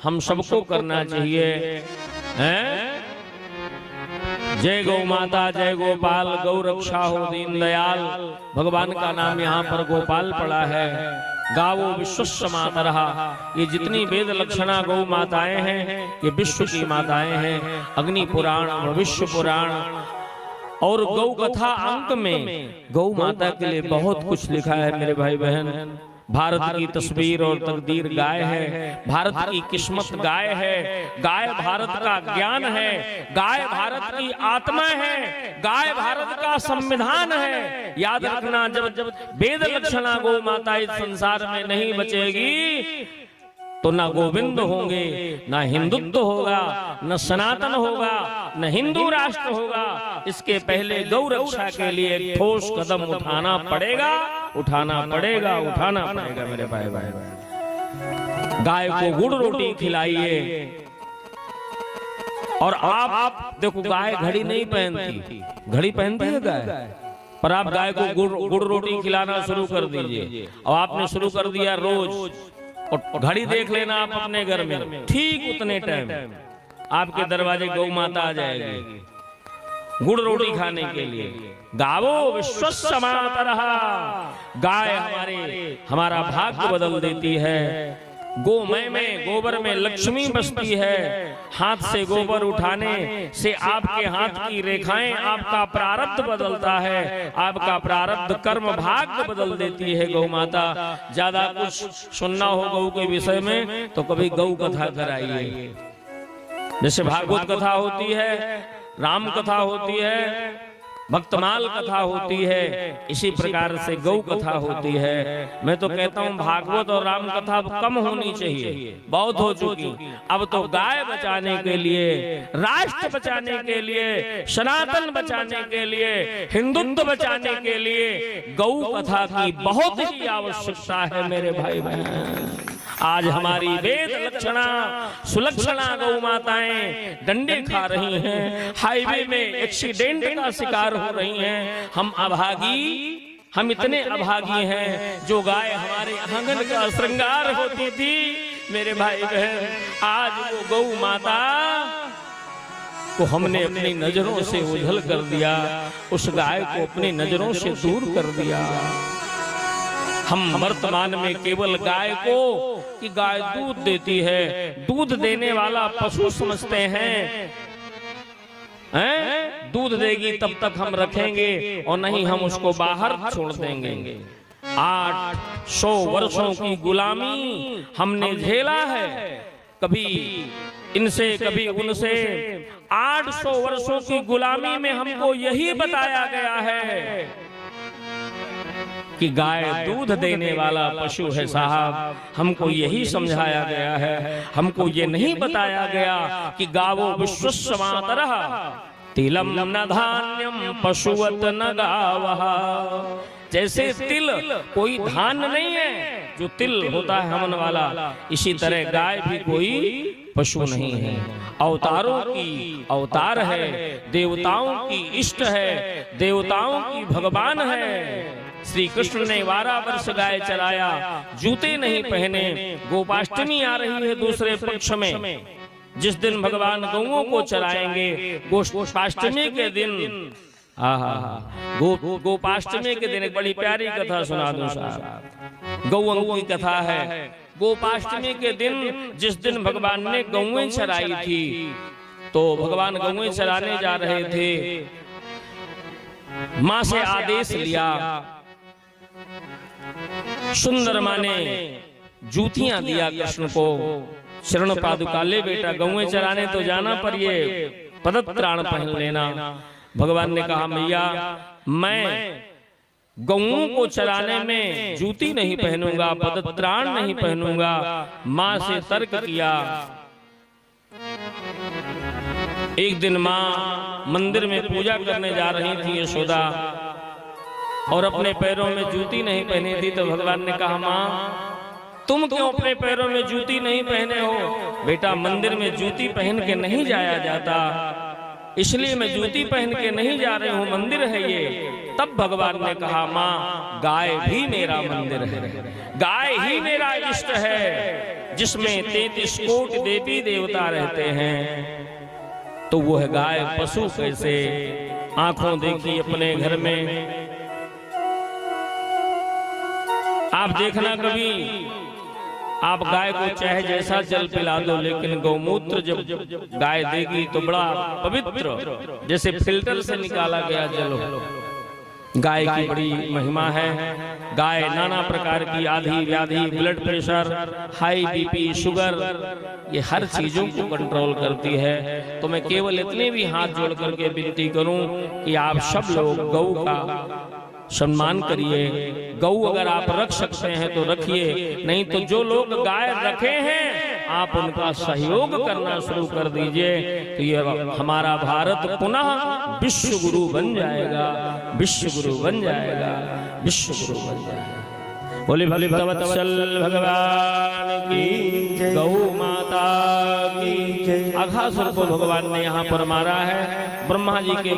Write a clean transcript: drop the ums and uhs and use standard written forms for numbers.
हम सबको करना चाहिए। हैं? जय गौ माता, जय गोपाल, गौ रक्षा हो दीन दयाल। भगवान का नाम यहाँ पर गोपाल पड़ा है। गावो विश्वस्य मातरः, ये जितनी वेद लक्षणा गौ माताएं हैं ये विश्व की माताएं हैं। अग्नि पुराण, भविष्य पुराण और गौ कथा अंक में गौ माता के लिए बहुत कुछ लिखा है मेरे भाई बहन। भारत की तस्वीर और तकदीर गाय है, भारत की किस्मत गाय है, गाय भारत का ज्ञान है, गाय भारत की आत्मा है, गाय भारत का संविधान है। याद रखना, जब वेद लक्षणा गौ माता इस संसार में नहीं बचेगी तो ना गोविंद होंगे, ना हिंदुत्व होगा, न सनातन होगा, न हिंदू राष्ट्र होगा। इसके पहले गौ रक्षा के लिए एक ठोस कदम उठाना पड़ेगा, उठाना पड़ेगा, उठाना पड़ेगा मेरे भाई भाई। गाय को गुड़ रोटी खिलाइए। और आप देखो, गाय घड़ी नहीं पहनती, घड़ी पहनती है गाय, पर आप गाय को गुड़ रोटी खिलाना शुरू कर दीजिए। और आपने शुरू कर दिया रोज, और घड़ी देख लेना आप अपने घर में, ठीक उतने टाइम आपके दरवाजे गौ माता आ जाएगी गुड़ रोटी खाने के लिए। गावो विश्वस्य मातरः, गाय हमारा भाग्य बदल देती है। गोमय में, गोबर में लक्ष्मी बसती है। हाथ से गोबर उठाने से आपके हाथ की रेखाएं, आपका प्रारब्ध बदलता है, आपका प्रारब्ध कर्म भाग्य बदल देती है गौ माता। ज्यादा कुछ सुनना हो गौ के विषय में तो कभी गौ कथा कराइए। जैसे भागवत कथा होती है, राम कथा होती है, भक्तमाल कथा होती है, इसी प्रकार से गौ कथा होती है। मैं तो कहता हूँ भागवत और राम कथा कम होनी चाहिए, बहुत हो चुकी। अब तो गाय बचाने के लिए, राष्ट्र बचाने के लिए, सनातन बचाने के लिए, हिंदुत्व बचाने के लिए गौ कथा की बहुत ही आवश्यकता है मेरे भाई बहन। आज हमारी वेद लक्षणा सुलक्षणा गौ माताएं डंडे खा रही हैं, हाईवे में एक्सीडेंट का शिकार हो रही हैं। हम अभागी, हम इतने अभागी हैं। जो गाय हमारे आंगन का श्रृंगार होती थी मेरे भाई बहन, आज वो गौ माता को हमने अपनी नजरों से ओझल कर दिया, उस गाय को अपनी नजरों से दूर कर दिया। हम वर्तमान में केवल गाय को, कि गाय दूध देती है, दूध देने वाला पशु समझते हैं। दूध देगी तब तक हम रखेंगे और नहीं हम उसको बाहर छोड़ देंगे। 800 वर्षों की गुलामी हमने झेला है, कभी इनसे कभी उनसे। 800 वर्षों की गुलामी में हमको यही बताया गया है कि गाय दूध देने वाला पशु है साहब। हमको यही समझाया गया है, हमको ये नहीं बताया गया कि गावो विश्वस्य मातरः तिलम न धान्यम पशुवत न गावः। जैसे तिल कोई धान नहीं है, जो तिल होता है हमन वाला, इसी तरह गाय भी कोई पशु नहीं है। अवतारों की अवतार है, देवताओं की इष्ट है, देवताओं की भगवान है। श्री कृष्ण ने 12 वर्ष गाय चराया, जूते नहीं पहने। गोपाष्टमी आ रही है दूसरे पक्ष में, जिस दिन भगवान गौओं को चराएंगे। गोपाष्टमी के दिन, गोपाष्टमी के दिन एक बड़ी प्यारी कथा सुना दूं साहब। गौओं की कथा है। गोपाष्टमी के दिन, जिस दिन भगवान ने गौएं चराई थी, तो भगवान गौएं चराने जा रहे थे। माँ से आदेश लिया, सुंदर माँ ने जूतियां दिया कृष्ण को, शरण पादुका ले बेटा, गौएं चराने तो जाना पर ये पदत्राण पहन लेना। भगवान ने कहा मैया मैं गौओं को चराने में जूती नहीं पहनूंगा, पदत्राण नहीं पहनूंगा। माँ से तर्क किया। एक दिन माँ मंदिर में पूजा करने जा रही थी यशोदा, और अपने पैरों में जूती नहीं पहनी थी। तो भगवान ने कहा माँ तुम क्यों अपने पैरों में जूती नहीं पहने हो? बेटा मंदिर में जूती पहन के नहीं जाया जाता, इसलिए मैं जूती पहन के नहीं जा रही हूँ, मंदिर है ये। तब भगवान ने कहा माँ गाय भी मेरा मंदिर है, गाय ही मेरा इष्ट है, जिसमें 33 कोटि देवी देवता रहते हैं, तो वो है गाय। पशु कैसे? आंखों देखी अपने घर में। आप देखना कभी, आप गाय को चाहे जैसा जल पिला दो, लेकिन गौमूत्र जब गाय देगी तो बड़ा पवित्र, जैसे फिल्टर से निकाला गया जल हो। गाय की बड़ी महिमा है। गाय नाना प्रकार की आधी व्याधि, blood pressure, high BP, sugar, ये हर चीजों को कंट्रोल करती है। तो मैं केवल इतने भी हाथ जोड़ करके विनती करूं कि आप सब लोग गौ का सम्मान करिए। गौ अगर आप रख सकते हैं तो रखिए, नहीं तो जो लोग गाय रखे हैं आप उनका सहयोग करना शुरू कर दीजिए, तो ये हमारा भारत पुनः विश्व गुरु बन जाएगा, विश्व गुरु बन जाएगा, विश्व गुरु बन जाएगा। बोले भले भगवत्सल भगवान की, गौ माता की। अघासुर को भगवान ने यहाँ पर मारा है। ब्रह्मा जी के